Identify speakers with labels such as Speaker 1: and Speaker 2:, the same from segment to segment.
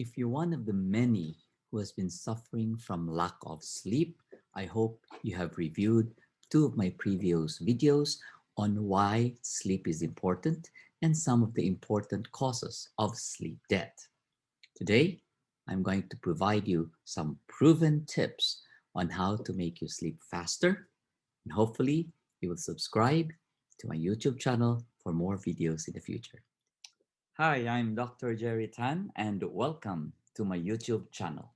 Speaker 1: If you're one of the many who has been suffering from lack of sleep, I hope you have reviewed two of my previous videos on why sleep is important and some of the important causes of sleep debt. Today, I'm going to provide you some proven tips on how to make you sleep faster, and hopefully you will subscribe to my YouTube channel for more videos in the future. Hi, I'm Dr. Gerry Tan, and welcome to my YouTube channel.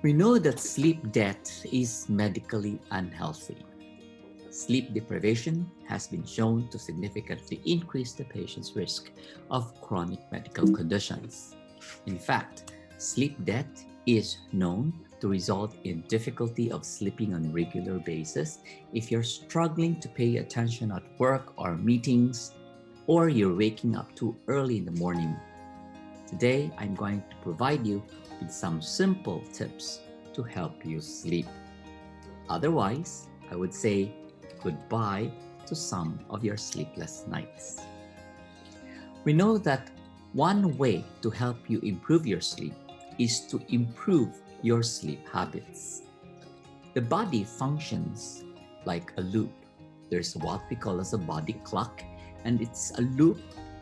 Speaker 1: We know that sleep debt is medically unhealthy. Sleep deprivation has been shown to significantly increase the patient's risk of chronic medical conditions. In fact, sleep debt is known to result in difficulty of sleeping on a regular basis if you're struggling to pay attention at work or meetings, or you're waking up too early in the morning. Today, I'm going to provide you with some simple tips to help you sleep. Otherwise, I would say goodbye to some of your sleepless nights. We know that one way to help you improve your sleep is to improve your sleep habits. The body functions like a loop. There's what we call as a body clock, and it's a loop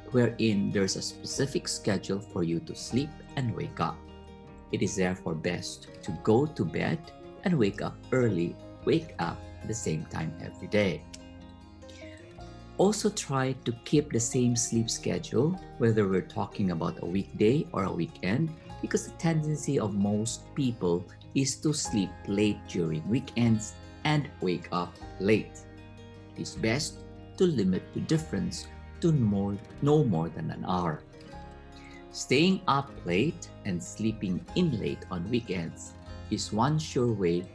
Speaker 1: wherein there's a specific schedule for you to sleep and wake up. It is therefore best to go to bed and wake up at the same time every day. Also try to keep the same sleep schedule, whether we're talking about a weekday or a weekend, because the tendency of most people is to sleep late during weekends and wake up late. It is best to limit the difference to no more than an hour. Staying up late and sleeping in late on weekends is one sure way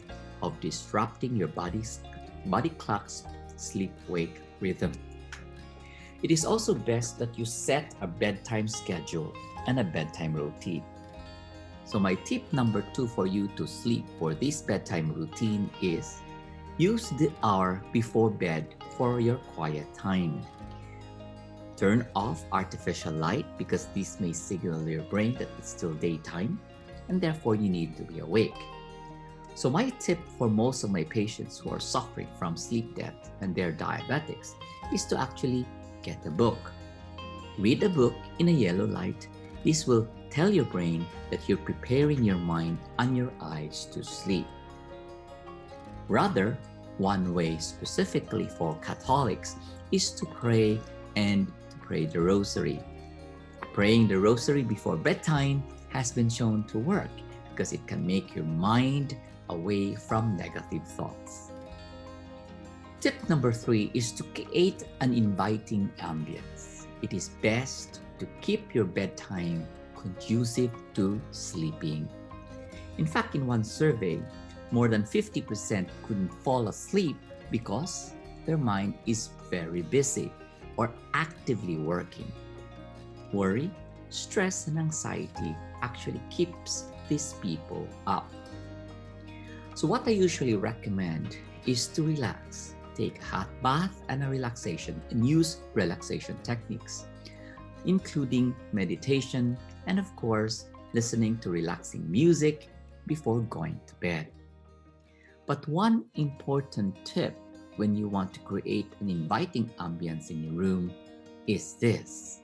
Speaker 1: of disrupting your body clock's sleep-wake rhythm. It is also best that you set a bedtime schedule and a bedtime routine. So my tip number 2 for you to sleep for this bedtime routine is use the hour before bed for your quiet time. Turn off artificial light because this may signal your brain that it's still daytime and therefore you need to be awake. So my tip for most of my patients who are suffering from sleep debt and they're diabetics is to actually get a book. Read a book in a yellow light. This will tell your brain that you're preparing your mind and your eyes to sleep. Rather, one way specifically for Catholics is to pray the rosary. Praying the rosary before bedtime has been shown to work because it can make your mind away from negative thoughts. Tip number 3 is to create an inviting ambience. It is best to keep your bedtime conducive to sleeping. In fact, in one survey, more than 50% couldn't fall asleep because their mind is very busy or actively working. Worry, stress, and anxiety actually keeps these people up. So what I usually recommend is to relax, take a hot bath and use relaxation techniques, including meditation and of course, listening to relaxing music before going to bed. But one important tip when you want to create an inviting ambience in your room is this.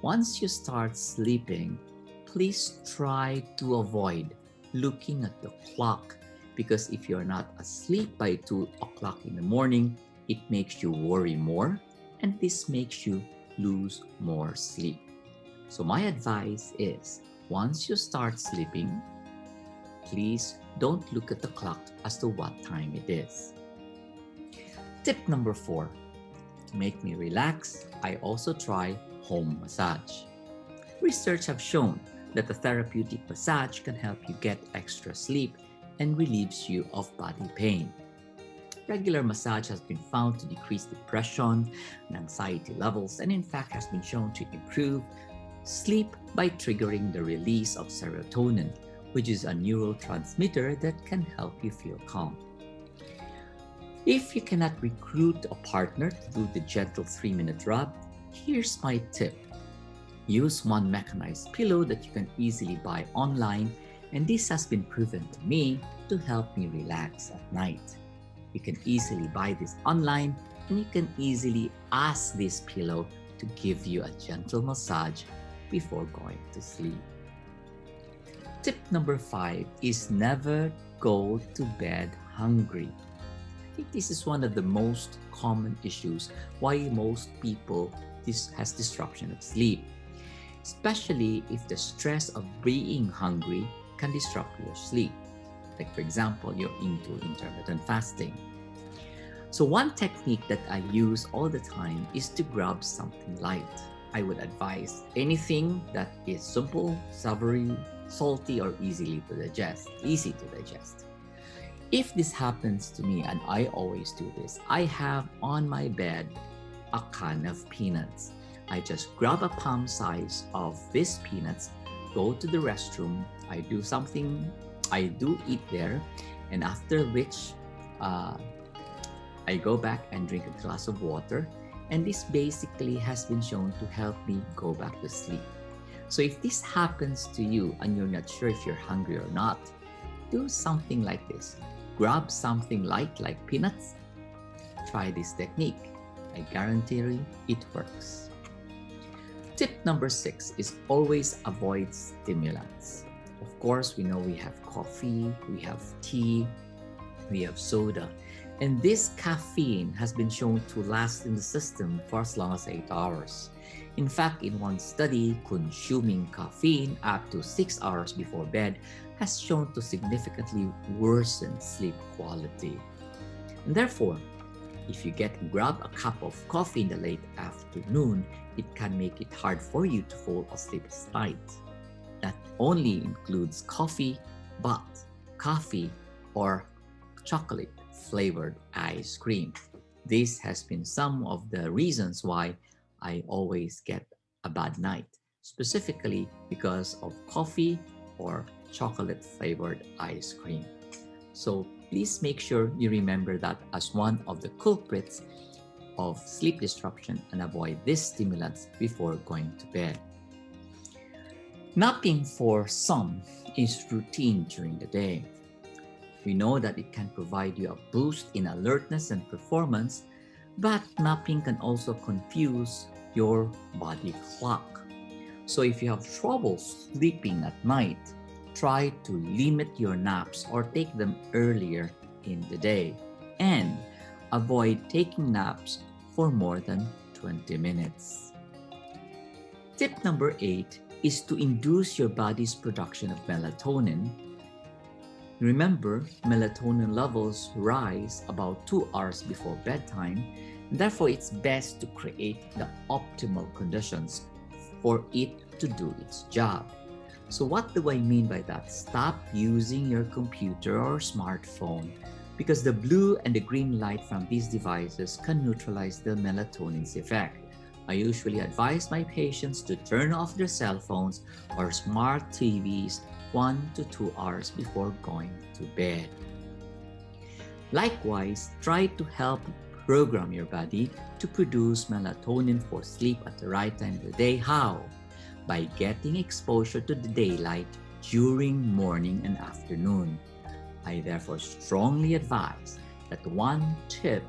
Speaker 1: Once you start sleeping, please try to avoid looking at the clock because if you're not asleep by 2 o'clock in the morning, it makes you worry more and this makes you lose more sleep. So my advice is once you start sleeping, please don't look at the clock as to what time it is. Tip number 4, to make me relax, I also try home massage. Research have shown that the therapeutic massage can help you get extra sleep and relieves you of body pain. Regular massage has been found to decrease depression and anxiety levels, and in fact has been shown to improve sleep by triggering the release of serotonin, which is a neurotransmitter that can help you feel calm. If you cannot recruit a partner to do the gentle 3-minute rub, here's my tip. Use one mechanized pillow that you can easily buy online, and this has been proven to me to help me relax at night. You can easily buy this online, and you can easily ask this pillow to give you a gentle massage before going to sleep. Tip number 5 is never go to bed hungry. I think this is one of the most common issues why most people has disruption of sleep, especially if the stress of being hungry can disrupt your sleep. Like for example, you're into intermittent fasting. So one technique that I use all the time is to grab something light. I would advise anything that is simple, savory, salty, or easy to digest. If this happens to me, and I always do this, I have on my bed a can of peanuts. I just grab a palm size of these peanuts, go to the restroom, I do eat there, and after which I go back and drink a glass of water, and this basically has been shown to help me go back to sleep. So if this happens to you and you're not sure if you're hungry or not, do something like this. Grab something light like peanuts. Try this technique. I guarantee you it works. Tip number 6 is always avoid stimulants. Of course, we know we have coffee, we have tea, we have soda, and this caffeine has been shown to last in the system for as long as 8 hours. In fact, in one study, consuming caffeine up to 6 hours before bed has shown to significantly worsen sleep quality. And therefore, if you grab a cup of coffee in the late afternoon, it can make it hard for you to fall asleep at night. That only includes coffee, but coffee or chocolate flavored ice cream. This has been some of the reasons why I always get a bad night, specifically because of coffee or chocolate flavored ice cream. So please make sure you remember that as one of the culprits of sleep disruption and avoid these stimulants before going to bed. Napping for some is routine during the day. We know that it can provide you a boost in alertness and performance, but napping can also confuse your body clock. So if you have trouble sleeping at night, try to limit your naps or take them earlier in the day, and avoid taking naps for more than 20 minutes. Tip number 8 is to induce your body's production of melatonin. Remember, melatonin levels rise about 2 hours before bedtime, and therefore it's best to create the optimal conditions for it to do its job. So what do I mean by that? Stop using your computer or smartphone, because the blue and the green light from these devices can neutralize the melatonin's effect. I usually advise my patients to turn off their cell phones or smart TVs 1 to 2 hours before going to bed. Likewise, try to help program your body to produce melatonin for sleep at the right time of the day. How? By getting exposure to the daylight during morning and afternoon. I therefore strongly advise that one tip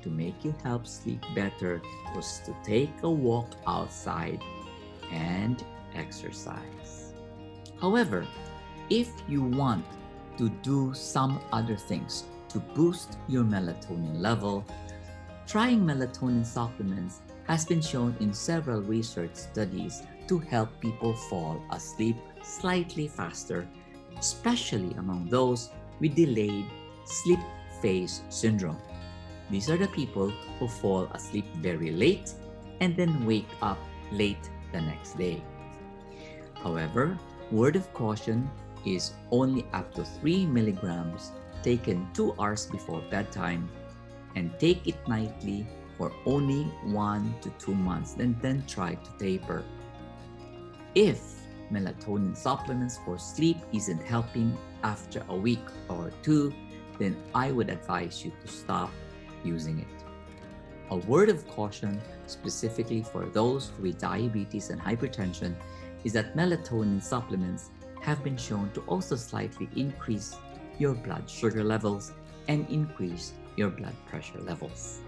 Speaker 1: to make you help sleep better was to take a walk outside and exercise. However, if you want to do some other things to boost your melatonin level, trying melatonin supplements has been shown in several research studies to help people fall asleep slightly faster, especially among those with delayed sleep phase syndrome. These are the people who fall asleep very late and then wake up late the next day. However, word of caution is only up to 3 milligrams taken 2 hours before bedtime and take it nightly for only 1 to 2 months, and then try to taper. If melatonin supplements for sleep isn't helping after a week or two, then I would advise you to stop using it. A word of caution specifically for those with diabetes and hypertension is that melatonin supplements have been shown to also slightly increase your blood sugar levels and increase your blood pressure levels.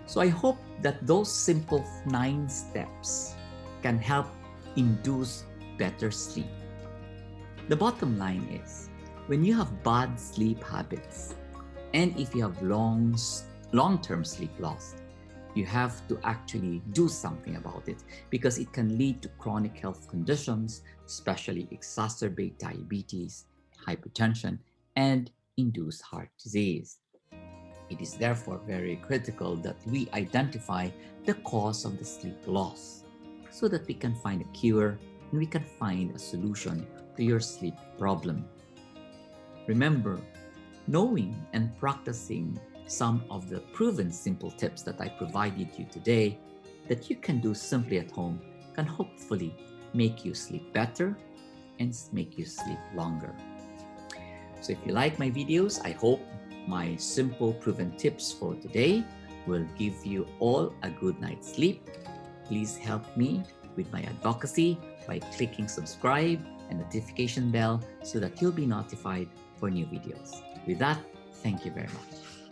Speaker 1: So I hope that those simple 9 steps can help induce better sleep. The bottom line is, when you have bad sleep habits, and if you have long-term sleep loss, you have to actually do something about it, because it can lead to chronic health conditions, especially exacerbate diabetes, hypertension, and induce heart disease. It is therefore very critical that we identify the cause of the sleep loss so that we can find a cure and we can find a solution to your sleep problem. Remember, knowing and practicing some of the proven simple tips that I provided you today that you can do simply at home can hopefully make you sleep better and make you sleep longer. So if you like my videos, I hope my simple proven tips for today will give you all a good night's sleep. Please help me with my advocacy by clicking subscribe and notification bell so that you'll be notified for new videos. With that, thank you very much.